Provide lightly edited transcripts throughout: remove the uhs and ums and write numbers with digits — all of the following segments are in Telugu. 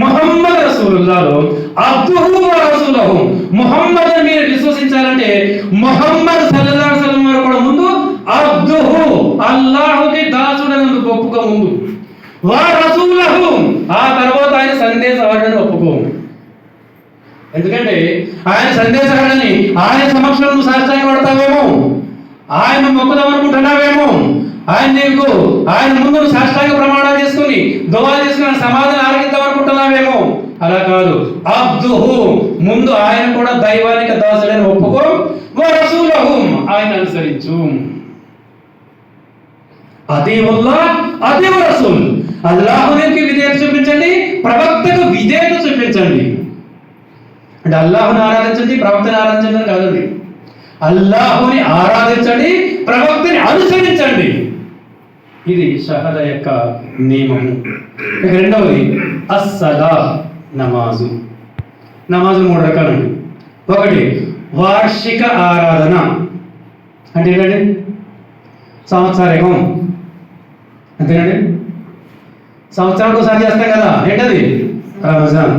ముహమ్మద్ రసూలుల్లాహ్ అబ్దుహు వ రసూలుహు. ముహమ్మద్ మీరు విశ్వసించాలంటే ముహమ్మద్ సల్లల్లాహు అలైహి వసల్లం వారు కూడా ముందు అబ్దుహు అల్లాహుకి దాసుడని ఒప్పుకో ముందు, వా రసూలుహు ఆ తర్వాత ఆయన సందేశవాహకుడని ఒప్పుకో. ఎందుకంటే ఆయన సందేశవాహకుడని ఆయన సమక్షంలో నువ్వు సాష్టాంగపడతావేమో, ఆయన మొక్కుదాం అనుకుంటున్నావేమో, ఆయన ముందు సాష్టాంగ ప్రమాణాలు చేసుకుని దువా చేసుకుని సమాధానం ఆరగిద్దాం అనుకుంటున్నావేమో. అలా కాదు, అబ్దుహు ముందు ఆయన కూడా దైవానికి దాసుడని ఒప్పుకో, వా రసూలుహు ఆయన అనుసరించు. అతీవుల్లాహ్ అతీవు రసూల్. అల్లాహునికి విధేయత చూపించండి, ప్రవక్తకు విధేయత చూపించండి. అంటే అల్లాహుని ఆరాధించండి, ప్రవక్తని ఆరాధించండి కాదండి. అల్లాహుని ఆరాధించండి, ప్రవక్తని అనుసరించండి. ఇది షహదా యొక్క నియమము. ఇక రెండవది అస్సలా, నమాజు. నమాజు 3 రకాలండి. ఒకటి వార్షిక ఆరాధన, అంటే ఏంటండి సంవత్సరికం, అంతేనండి. సంవత్సరానికి ఒకసారి చేస్తాం కదా, ఏంటది రంజాన్.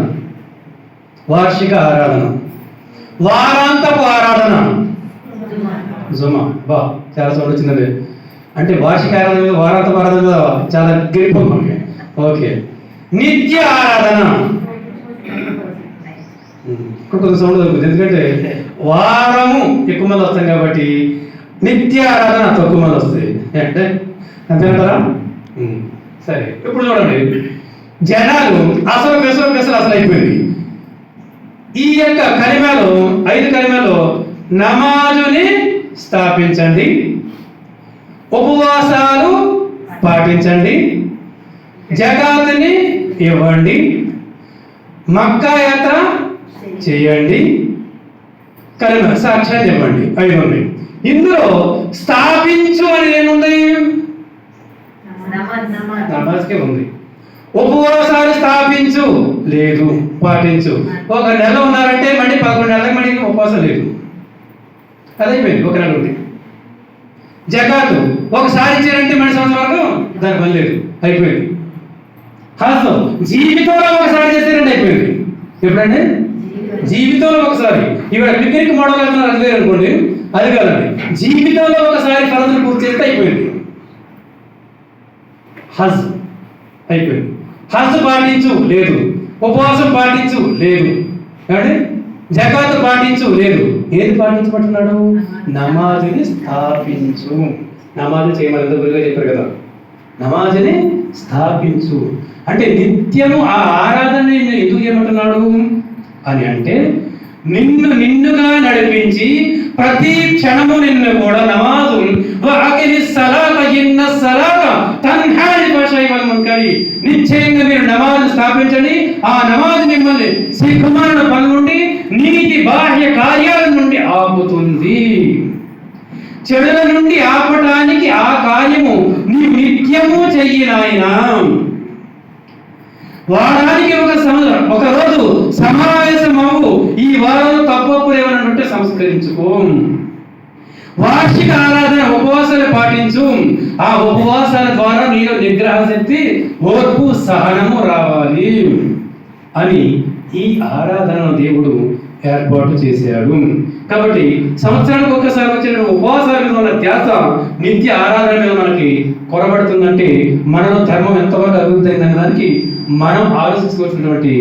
వార్షిక ఆరాధన. వారాంతపు ఆరాధన జుమా. బా చాలా చోటు వచ్చిందండి. అంటే వార్షిక ఆరాధన మీద వారాంతపు ఆరాధన చాలా గెలుపు మనకి. ఓకే. నిత్య ఆరాధన కొంత సౌండ్ దొరుకుతుంది, ఎందుకంటే వారము ఎక్కువ మంది వస్తాం కాబట్టి నిత్య ఆరాధన తక్కువ మంది వస్తాయి. అంటే అంతేనంటారా? సరే, ఇప్పుడు చూడండి, జనాలు అసలు అయిపోయింది. ఈ యొక్క కలిమాలో 5 కలిమాలో నమాజుని స్థాపించండి, ఉపవాసాలు పాటించండి, జకాతుని ఇవ్వండి, మక్కా యాత్ర చేయండి, కలిమ సాక్ష్యం చెప్పండి. 5 ఉన్నాయి. ఇందులో స్థాపించు అని ఏముంది? నమాజ్కే ఉంది. ఉపవాసాలు స్థాపించు లేదు, పాటించు. 1 నెల ఉన్నారంటే మళ్ళీ 11 నెలలకు మళ్ళీ ఉపవాసం లేదు, అదైపోయింది. 1 నెల ఉంది. జకాతు ఒకసారి ఇచ్చారంటే మళ్ళీ సంవత్సరం వరకు దాని పని లేదు, అయిపోయింది. హజ్ జీవితంలో ఒకసారి చేశారంటే అయిపోయింది. ఎప్పుడంటే జీవితంలో ఒకసారి. ఇవాళ పిక్నిక్ మోడల్ వెళ్తున్నారు, అది అనుకోండి, అది కాదండి. జీవితంలో ఒకసారి ఫరదులు పూర్తి చేస్తే అయిపోయింది, హజ్ అయిపోయింది. హజ్ పాటించు లేదు, ఉపవాసం పాటించు లేదు, అంటే జకాతు పాటించు లేదు. ఏది పాటించబడుతున్నాడు? నమాజుని స్థాపించు. నమాజు చేయమని గురుగా చెప్పారు కదా, నమాజుని స్థాపించు అంటే నిత్యము ఆ ఆరాధన ఎందుకు చేయమంటున్నాడు అని అంటే నిన్నుగా నడిపించి ప్రతి క్షణము నిన్ను కూడా నమాజు నిశ్చయంగా మీరు నమాజు స్థాపించండి. ఆ నమాజు మిమ్మల్ని శీఘ్రమైన పనుల నుండి, నీతి బాహ్య కార్యాల నుండి ఆపుతుంది. చెడుల నుండి ఆపటానికి ఆ కార్యము నీ నిత్యము చెయ్యి నాయనా. వారానికి ఒక రోజు సమావేశం అవ్వు. ఈ వారంలో తప్పప్పుడు ఏమైనా ఉంటే సంస్కరించుకో. వార్షిక ఆరాధన ఉపవాసాలు పాటించు. ఆ ఉపవాసాల ద్వారా నీలో నిగ్రహ శక్తి, ఓర్పు, సహనము రావాలి అని ఈ ఆరాధనను దేవుడు ఏర్పాటు చేశాడు. కాబట్టి సంవత్సరానికి ఒక్కసారి వచ్చిన ఉపవాసాల మీద ఉన్న ధ్యాస నిత్య ఆరాధన మీద మనకి కొరబడుతుందంటే మనలో ధర్మం ఎంతవరకు అభివృద్ధి అయిందనే దానికి మనం ఆలోచించుకోవాల్సినటువంటి